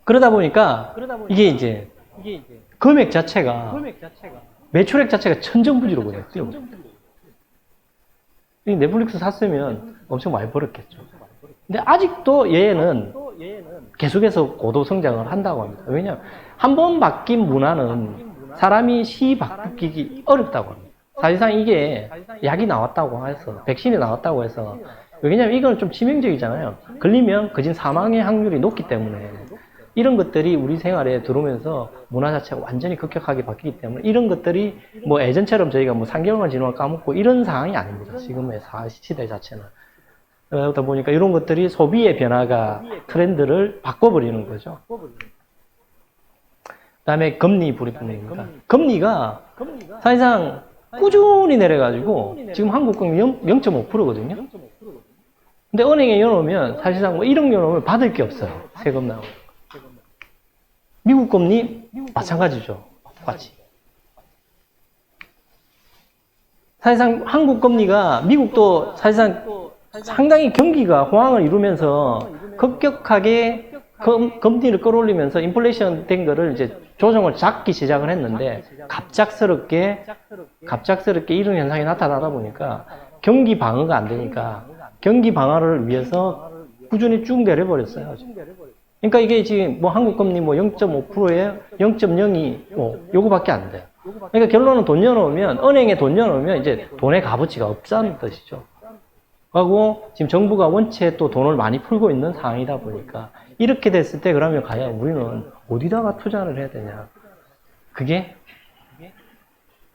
그러다 보니까 이게 이제 금액 자체가 매출액 자체가 천정부지로거든요. 이 넷플릭스 샀으면 엄청 많이 벌었겠죠. 근데 아직도 얘는 계속해서 고도 성장을 한다고 합니다. 왜냐하면 한 번 바뀐 문화는 사람이 바뀌기 어렵다고 합니다. 사실상 이게 약이 나왔다고 해서, 백신이 나왔다고 해서, 왜냐하면 이건 좀 치명적이잖아요. 걸리면 거진 사망의 확률이 높기 때문에 이런 것들이 우리 생활에 들어오면서 문화 자체가 완전히 급격하게 바뀌기 때문에 이런 것들이 뭐 예전처럼 저희가 뭐 3개월만 지나면 까먹고 이런 상황이 아닙니다. 지금의 시대 자체는. 그러다 보니까 이런 것들이 소비의 변화가 트렌드를 바꿔버리는 거죠. 그 다음에 금리 불입입니다. 금리가 사실상 꾸준히 내려가지고 지금 한국금리 0.5%거든요. 근데 은행에 열어놓으면 사실상 뭐 1억 열어놓으면 받을 게 없어요. 세금 나오고. 미국 금리 마찬가지죠. 똑같이. 사실상 한국 금리가 미국도 사실상 상당히 경기가 호황을 이루면서 급격하게 금리를 끌어올리면서 인플레이션 된 거를 이제 조정을 잡기 시작을 했는데 갑작스럽게 이런 현상이 나타나다 보니까 경기 방어가 안 되니까 경기 방어를 위해서 꾸준히 쭉 내려버렸어요. 그러니까 이게 지금 뭐 한국 금리 뭐 0.5%에 0.02 뭐 요거밖에 안 돼요. 그러니까 결론은 돈 넣어놓으면 은행에 돈 넣어놓으면 이제 돈의 값어치가 없다는 뜻이죠. 하고 지금 정부가 원체 또 돈을 많이 풀고 있는 상황이다 보니까 이렇게 됐을 때 그러면 과연 우리는 어디다가 투자를 해야 되냐? 그게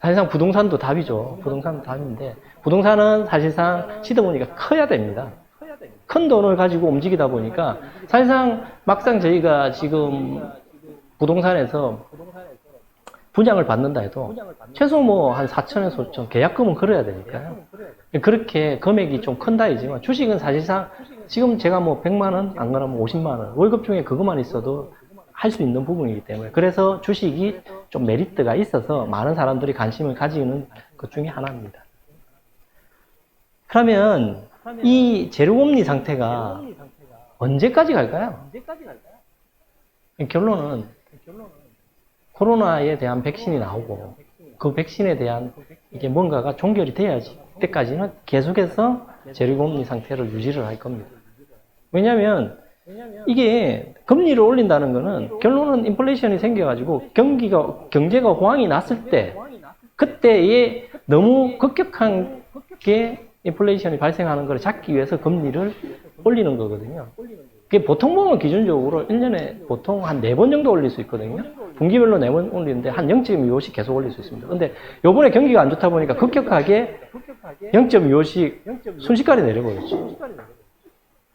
사실상 부동산도 답이죠. 부동산도 답인데 부동산은 사실상 시드머니가 커야 됩니다. 큰 돈을 가지고 움직이다 보니까 사실상 막상 저희가 지금 부동산에서 분양을 받는다 해도 최소 뭐 한 4천에서 5천 계약금은 걸어야 되니까요. 그렇게 금액이 좀 큰다 이지만 주식은 사실상 지금 제가 뭐 100만 원 안 그러면 50만 원 월급 중에 그것만 있어도 할 수 있는 부분이기 때문에 그래서 주식이 좀 메리트가 있어서 많은 사람들이 관심을 가지는 것 중에 하나입니다. 그러면 이 제로금리 상태가 언제까지 갈까요? 결론은 코로나에 대한 백신이 나오고 그 백신에 대한 이게 뭔가가 종결이 돼야지 그때까지는 계속해서 제로금리 상태를 유지를 할 겁니다. 왜냐하면 이게 금리를 올린다는 거는 결론은 인플레이션이 생겨가지고 경제가 호황이 났을 때 그때에 너무 급격하게 인플레이션이 발생하는 걸 잡기 위해서 금리를 올리는 거거든요. 그게 보통 보면 기준적으로 1년에 보통 한 4번 정도 올릴 수 있거든요. 분기별로 4번 올리는데 한 0.25씩 계속 올릴 수 있습니다. 근데 요번에 경기가 안 좋다 보니까 급격하게 0.25씩 순식간에 내려버렸죠.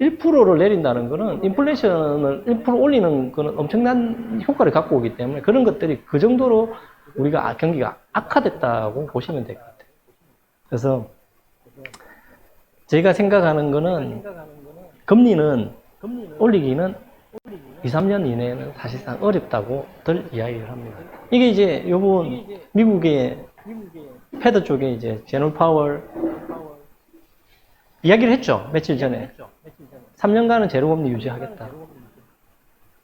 1%를 내린다는 거는 인플레이션을 1% 올리는 거는 엄청난 효과를 갖고 오기 때문에 그런 것들이 그 정도로 우리가 경기가 악화됐다고 보시면 될 것 같아요. 그래서 제가 생각하는 거는 금리는 올리기는 2, 3년 이내에는 사실상 어렵다고들 이야기를 합니다. 이게 이제 요번 미국의 패드 쪽에 이제 제널 파월 이야기를 했죠. 며칠 전에. 3년간은 제로금리 유지하겠다.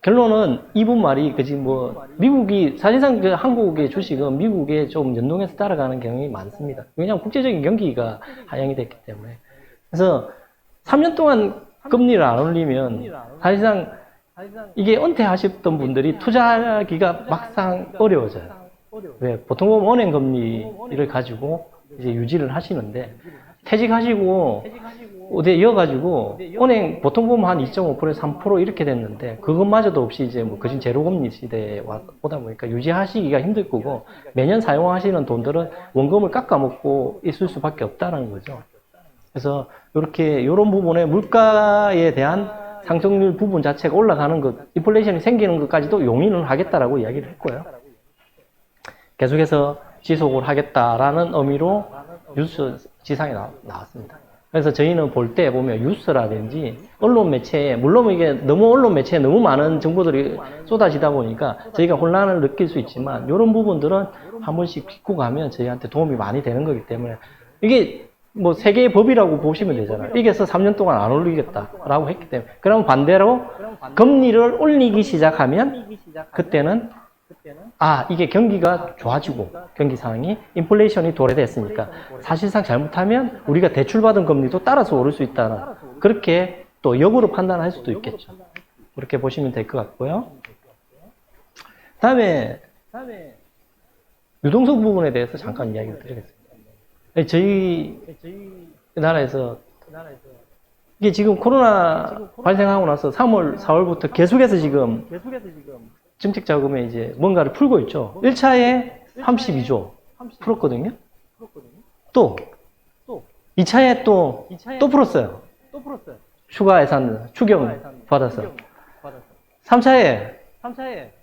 결론은 이분 말이 그지 뭐 미국이 사실상 그 한국의 주식은 미국에 좀 연동해서 따라가는 경향이 많습니다. 왜냐하면 국제적인 경기가 하향이 됐기 때문에. 그래서 3년 동안 금리를 안 올리면 사실상 이게 은퇴하셨던 분들이 투자하기가 막상 어려워져요. 왜? 보통 보면 은행 금리를 가지고 이제 유지를 하시는데 퇴직하시고 어디에 이어가지고 은행 보통 보면 한 2.5%에서 3% 이렇게 됐는데 그것마저도 없이 이제 뭐 거진 제로금리 시대에 오다 보니까 유지하시기가 힘들 거고 매년 사용하시는 돈들은 원금을 깎아먹고 있을 수밖에 없다는 거죠. 그래서 이런 부분에 물가에 대한 상승률 부분 자체가 올라가는 것, 인플레이션이 생기는 것까지도 용인을 하겠다라고 이야기를 했고요. 계속해서 지속을 하겠다라는 의미로 뉴스 지상에 나왔습니다. 그래서 저희는 볼 때 보면 뉴스라든지 언론 매체에 물론 이게 너무 언론 매체에 너무 많은 정보들이 쏟아지다 보니까 저희가 혼란을 느낄 수 있지만 이런 부분들은 한 번씩 짚고 가면 저희한테 도움이 많이 되는 거기 때문에 이게 뭐 세계의 법이라고 보시면 되잖아요. 이게서 3년 동안 안 올리겠다라고 했기 때문에. 그럼 반대로 금리를 올리기 시작하면 그때는 이게 경기가 좋아지고 경기 상황이 인플레이션이 도래됐으니까 사실상 잘못하면 우리가 대출받은 금리도 따라서 오를 수 있다는 그렇게 또 역으로 판단할 수도 있겠죠. 그렇게 보시면 될 것 같고요. 다음에 유동성 부분에 대해서 잠깐 이야기를 드리겠습니다. 저희 나라에서 이게 지금 코로나 발생하고 나서 3월, 4월부터 계속해서 지금 정책 자금에 이제 뭔가를 풀고 있죠. 1차에 32조 풀었거든요. 또 2차에 또 풀었어요. 추가 예산 추경 받아서 3차에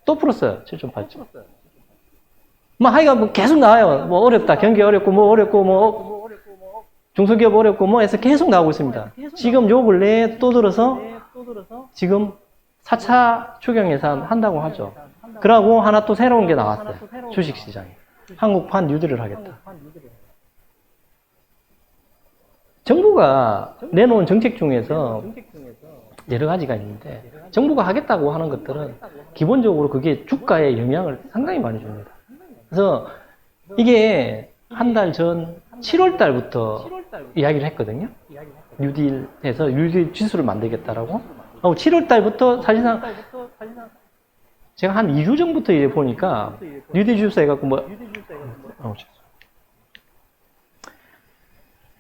또 풀었어요. 7.8조. 뭐 하여간 뭐 계속 나와요. 뭐 어렵다. 경기 어렵고 뭐 어렵고 뭐 중소기업 어렵고 뭐 해서 계속 나오고 있습니다. 지금 요 근래에 또 들어서 지금 4차 추경 예산 한다고 하죠. 그러고 하나 또 새로운 게 나왔어요. 주식시장에. 한국판 뉴딜을 하겠다. 정부가 내놓은 정책 중에서 여러 가지가 있는데 정부가 하겠다고 하는 것들은 기본적으로 그게 주가에 영향을 상당히 많이 줍니다. 그래서 이게 한 달 전 7월 달부터 이야기를 했거든요. 뉴딜에서 뉴딜 지수를 만들겠다라고. 7월 달부터 사실상 제가 한 2주 전부터 이제 보니까 뉴딜 지수 해갖고 뭐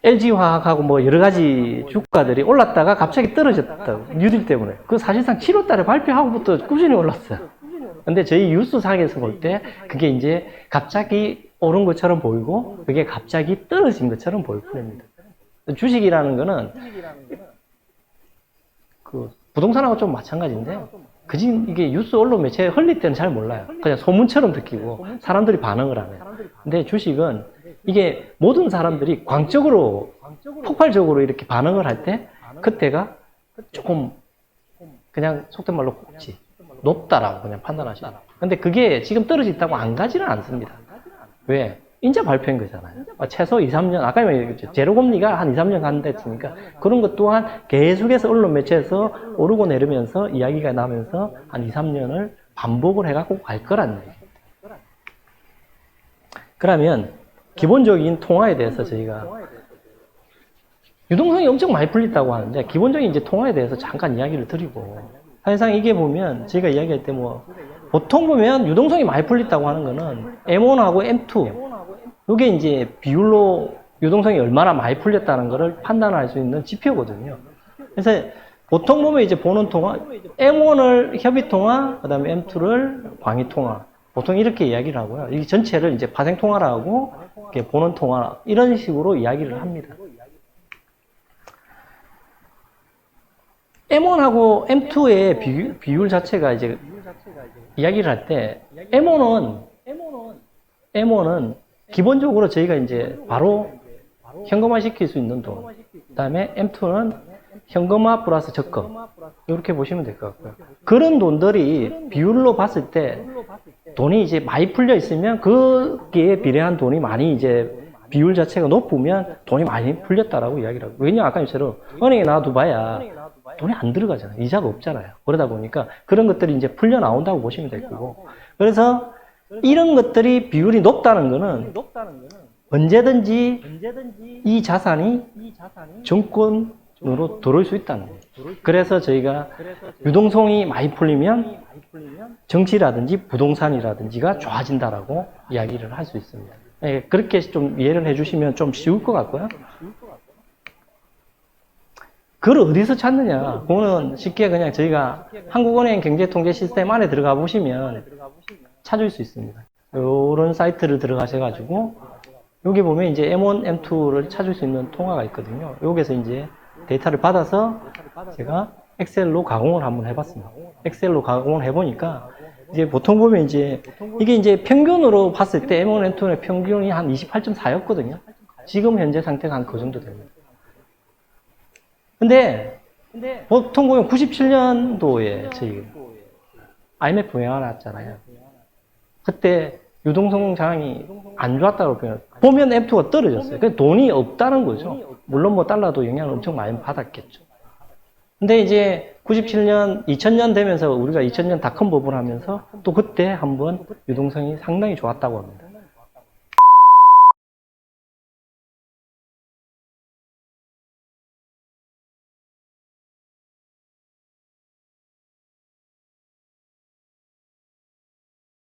LG화학하고 뭐 여러 가지 주가들이 올랐다가 갑자기 떨어졌다. 뉴딜 때문에. 그 사실상 7월 달에 발표하고부터 꾸준히 올랐어요. 근데 저희 뉴스상에서 볼 때 그게 이제 갑자기 오른 것처럼 보이고 그게 갑자기 떨어진 것처럼 보일 뿐입니다. 주식이라는 거는 그 부동산하고 좀 마찬가지인데 이게 뉴스 언론 매체에 흘릴 때는 잘 몰라요. 그냥 소문처럼 듣기고 사람들이 반응을 안 해요. 근데 주식은 이게 모든 사람들이 광적으로 폭발적으로 이렇게 반응을 할 때 그때가 조금 그냥 속된 말로 꼭지 높다라고 그냥 판단하시죠. 근데 그게 지금 떨어졌다고 안 가지는 않습니다. 왜? 인제 발표한 거잖아요. 최소 2, 3년, 아까 얘기했죠. 제로금리가 한 2, 3년 간다 했으니까 그런 것 또한 계속해서 언론 매체에서 오르고 내리면서 이야기가 나면서 한 2, 3년을 반복을 해갖고 갈 거란 얘기입니다. 그러면 기본적인 통화에 대해서 저희가 유동성이 엄청 많이 풀렸다고 하는데 기본적인 이제 통화에 대해서 잠깐 이야기를 드리고 사실상 이게 보면 저희가 이야기할 때 보통 보면 유동성이 많이 풀렸다고 하는 거는 M1하고 M2 이게 이제 비율로 유동성이 얼마나 많이 풀렸다는 것을 판단할 수 있는 지표거든요. 그래서 보통 보면 이제 보는 통화 M1을 협의통화 그 다음에 M2를 광의통화 보통 이렇게 이야기를 하고요. 이 전체를 이제 파생통화라고 이렇게 보는 통화 이런 식으로 이야기를 합니다. M1하고 M2의 비율 자체가 이제 이야기를 할 때 M1은 기본적으로 저희가 이제 바로 현금화 시킬 수 있는 돈. 그 다음에 M2는 현금화 플러스 적금. 이렇게 보시면 될 것 같고요. 그런 돈들이 비율로 봤을 때 돈이 이제 많이 풀려 있으면 거기에 비례한 돈이 많이 이제 비율 자체가 높으면 돈이 많이 풀렸다라고 이야기를 하고. 왜냐면 아까 처럼 은행에 놔둬봐야 돈이 안 들어가잖아요. 이자가 없잖아요. 그러다 보니까 그런 것들이 이제 풀려 나온다고 보시면 될 거고. 그래서 이런 것들이 비율이 높다는 거는 언제든지 이 자산이 정권으로 들어올 수 있다는 거예요. 그래서 저희가 유동성이 많이 풀리면 정치라든지 부동산이라든지가 좋아진다라고 이야기를 할 수 있습니다. 네, 그렇게 좀 이해를 해주시면 좀 쉬울 것 같고요. 그걸 어디서 찾느냐? 그거는 쉽게 그냥 저희가 한국은행 경제통계 시스템 안에 들어가 보시면 찾을 수 있습니다. 이런 사이트를 들어가셔가지고 여기 보면 이제 M1, M2를 찾을 수 있는 통화가 있거든요. 여기서 이제 데이터를 받아서 제가 엑셀로 가공을 한번 해봤습니다. 엑셀로 가공을 해보니까 이제 보통 보면 이제 이게 이제 평균으로 봤을 때 M1, M2의 평균이 한 28.4였거든요. 지금 현재 상태가 한 그 정도 됩니다. 근데 보통 보면 97년도에 저희 IMF 영화 나왔잖아요. 그때 유동성 장이 안 좋았다고 표현해요. 보면 F2가 떨어졌어요. 그러니까 돈이 없다는 거죠. 물론 뭐 달러도 영향을 엄청 많이 받았겠죠. 근데 이제 97년, 2000년 되면서 우리가 2000년 닷컴 버블 하면서 또 그때 한번 유동성이 상당히 좋았다고 합니다.